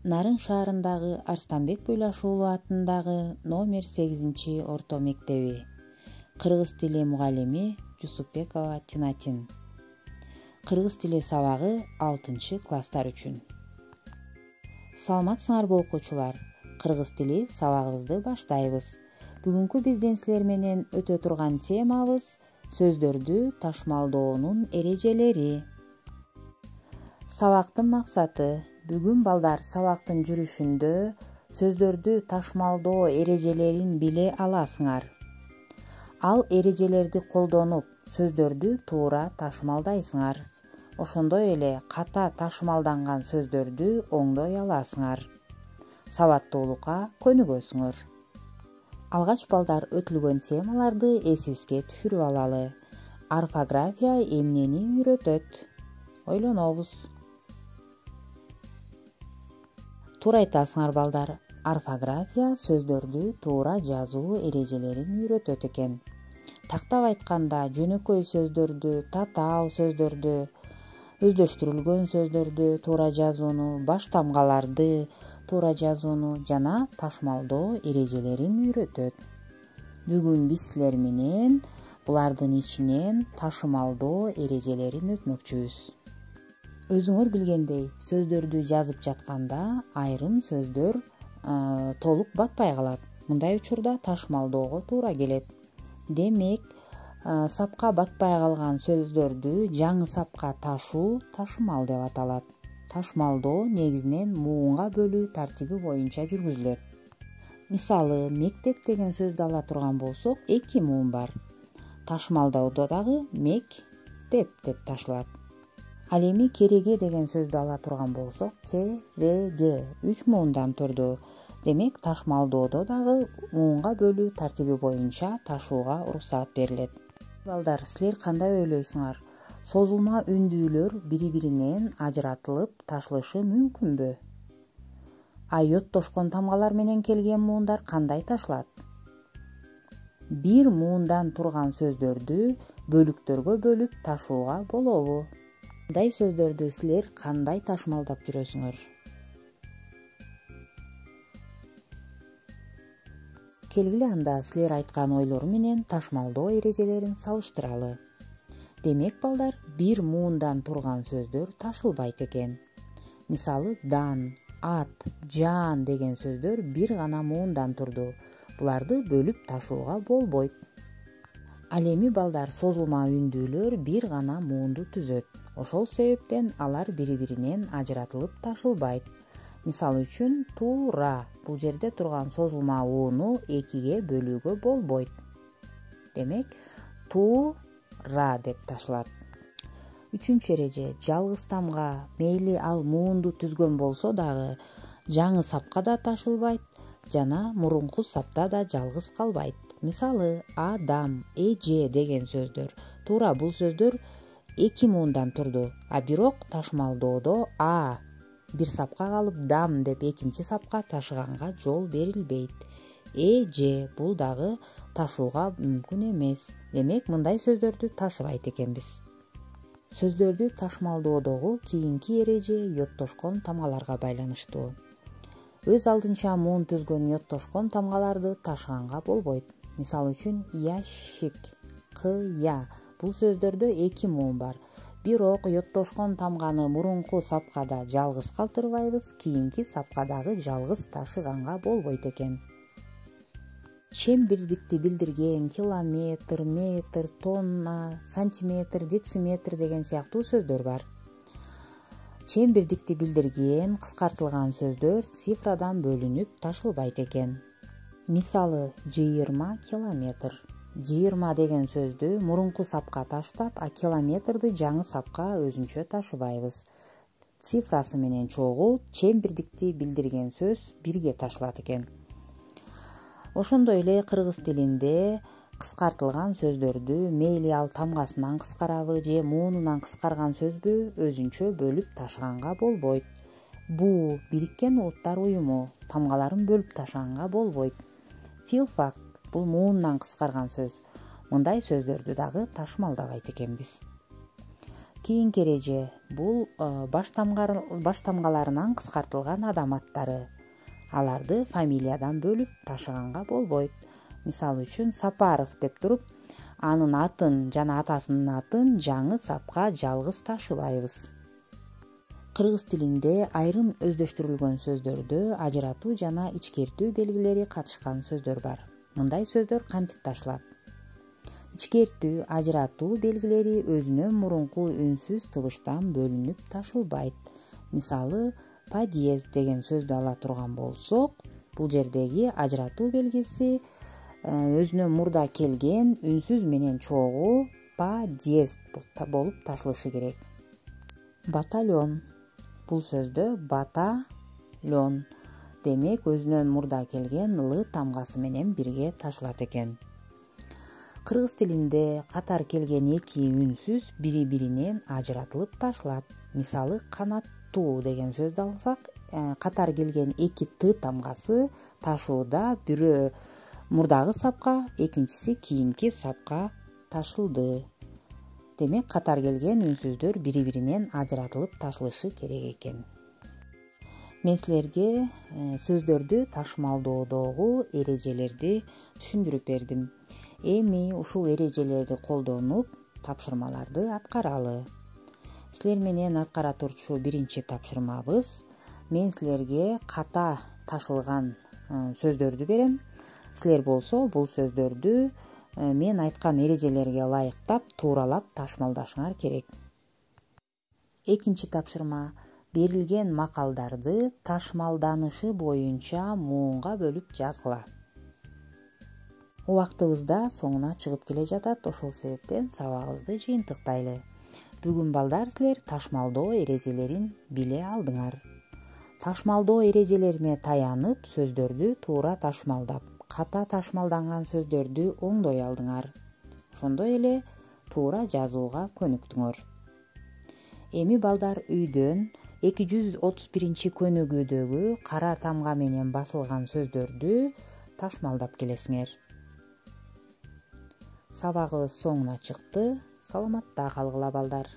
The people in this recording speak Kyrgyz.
Нарын шаарындагы Арстанбек Буйлашуулу атындагы номер 8 орто мектеби. Кыргыз тили мугалими Жусупбекова Тинатин. Кыргыз тили сабагы 6 класстар үчүн. Саламатсыңарбы окуучулар? Кыргыз тили сабагыбызды баштайбыз. Бүгүнкү биздин силер менен өтө турган темабыз сөздөрдү ташмалдоонун эрежелери. Сабактын максаты. Бүгүн балдар сабактын жүрүшүндө сөздөрдү ташмалдоо эрежелерин биле аласыңар. Ал эрежелерди колдонуп, сөздөрдү туура ташмалдайсыңар. Ошондой эле ката ташмалданган сөздөрдү оңдой аласыңар. Сабаттуулукка көнүгөсүңөр. Алгач балдар өтүлгөн темаларды эсибизге түшүрүп алалы. Орфография эмнени үйрөтөт? Ойлонобуз. Туура айтасыңар балдар. Орфография сөздөрдү туура жазуу эрежелерин үйрөтөт экен. Тактап айтканда жөнөкөй сөздөрдү, татаал сөздөрдү, өздөштүрүлгөн сөздөрдү туура жазууну, баш тамгаларды туура жазууну жана ташмалдоо эрежелерин үйрөтөт. Бүгүн биз силер менен булардын ичинен ташмалдоо эрежелерин өтмөкчүбүз. Өзүңөр билгендей, сөздөрдү жазып жатканда айрым сөздөр толук батпай калат. Мындай учурда ташмалдоого туура келет. Демек, сапка батпай калган сөздөрдү жаңы сапка ташуу ташмал деп аталат. Ташмалдоо негизинен муунга бөлүү тартиби боюнча жүргүзүлөт. Мисалы, мектеп деген сөздү ала турган болсок, 2 муун бар. Ташмалдоодо дагы мектеп деп ташылат. Ал эми кереге деген сөздү ала турган болсок, кереге 3 муундан турду. Демек, ташмалдоодо дагы муунга бөлүү тартиби боюнча ташууга уруксаат берилет. Балдар, силер кандай ойлойсуңар? Созулма үндүүлөр бири-биринен ажыратылып ташылышы мүмкүнбү? Йоттошкон тамгалар менен келген муундар кандай ташылат? Бир муундан турган сөздөрдү бөлүктөргө бөлүп ташууга болобу? Мындай сөздөрдү силер кандай ташмалдап жүрөсүңөр? Келгиле анда силер айткан ойлор менен ташмалдоо эрежелерин салыштыралы. Демек балдар, бир муундан турган сөздөр ташылбайт экен. Мисалы, дан, ат, жаан деген сөздөр бир гана муундан турду. Буларды бөлүп ташууга болбойт. Ал эми балдар, созулма үндүүлөр бир гана муунду түзөт. Ошол себептен алар бири-биринен ажыратылып ташылбайт. Мисалы үчүн, туура. Бул жерде турган созулма ууну 2ге бөлүүгө болбойт. Демек, туура деп ташылат. 3-чү эреже. Жалгыз тамга, мейли ал муунду түзгөн болсо дагы, жаңы сапка да ташылбайт жана мурунку сапта да жалгыз калбайт. Мисалы, адам, эже деген сөздөр. Туура, бул сөздөр 2 муундан турду, бирок ташмалдоодо бир сапка калып дам деп 2-чи сапка ташыганга жол берилбейт. Эже бул дагы ташууга мүмкүн эмес. Демек, мындай сөздөрдү ташыбайт экенбиз. Сөздөрдү ташмалдоодогу кийинки эреже йоттошкон тамгаларга байланыштуу. Өз алдынча муун түзгөн йоттошкон тамгаларды ташыганга болбойт. Мисалы үчүн, ящик, кыя. Бул сөздөрдө 2 муун бар. Бирок йоттошкон тамганы мурунку сапкада жалгыз калтырбайбыз, кийинки сапкадагы жалгыз ташыганга болбойт экен. Чембирдикти билдирген километр, метр, тонна, сантиметр, дециметр деген сыяктуу сөздөр бар. Чембирдикти билдирген кыскартылган сөздөр цифрадан бөлүнүп ташылбайт экен. Мисалы, 20 километр. 20 деген сөздү мурунку сапка таштап, километрди жаңы сапка өзүнчө ташыбайбыз. Цифрасы менен чогуу чембирдикти билдирген сөз бирге ташылат экен. Ошондой эле кыргыз тилинде кыскартылган сөздөрдү мейли ал тамгасынан кыскарабы же муунунан кыскарган сөзбү өзүнчө бөлүп ташыганга болбойт. Бу Бириккен Улуттар Уюму тамгаларын бөлүп ташыганга болбойт. Филфак бул муундан кыскарган сөз. Мындай сөздөрдү дагы ташмалдабайт экенбиз. Кийинки эреже бул баш тамгаларынан кыскартылган адам аттары. Аларды фамилиядан бөлүп ташыганга болбойт. Мисалы үчүн Сапаров деп туруп, анын атын жана атасынын атын жаңы сапка жалгыз ташыбайбыз. Кыргыз тилинде айрым өздөштүрүлгөн сөздөрдө ажыратуу жана ичкертүү белгилери катышкан сөздөр бар. Мындай сөздөр кантип ташылат? Ичкертүү, ажыратуу белгилери өзүнөн мурунку үнсүз тыбыштан бөлүнүп ташылбайт. Мисалы, подъезд деген сөздү ала турган болсок, бул жердеги ажыратуу белгиси өзүнөн мурда келген үнсүз менен чогуу подъезд болуп ташылышы керек. Батальон. Бул сөздө батальон демек өзүнөн мурда келген л тамгасы менен бирге ташылат экен. Кыргыз тилинде катар келген эки үнсүз бири-биринен ажыратылып ташылат. Мисалы, канаттуу деген сөздү алсак, катар келген эки т тамгасы ташууда бирөө мурдагы сапка, экинчиси кийинки сапка ташылды. Демек, катар келген үнсүздөр бири-биринен ажыратылып ташылышы керек экен. Мен силерге сөздөрдү ташмалдоодогу эрежелерди түшүндүрүп бердим. Эми ушул эрежелерди колдонуп тапшырмаларды аткаралы. Силер менен аткара турчу биринчи тапшырмабыз. Мен силерге ката ташылган сөздөрдү берем. Силер болсо бул сөздөрдү мен айткан эрежелерге ылайыктап тууралап ташмалдашыңар керек. Экинчи тапшырма. Берилген макалдарды ташмалданышы боюнча муунга бөлүп жазгыла. Убактыбызда соңуна чыгып келе жатат, ошол себептен сабагыбызды жыйынтыктайлы. Бүгүн балдар силер ташмалдоо эрежелерин биле алдыңар. Ташмалдоо эрежелерине таянып сөздөрдү туура ташмалдап, ката ташмалданган сөздөрдү оңдой алдыңар. Ошондой эле туура жазууга көнүктүңөр. Эми балдар үйдөн 231 көнүгүүдөгү кара тамга менен басылган сөздөрдү ташмалдап келесиңер. Сабагыбыз соңуна чыкты. Саламатта калгыла балдар.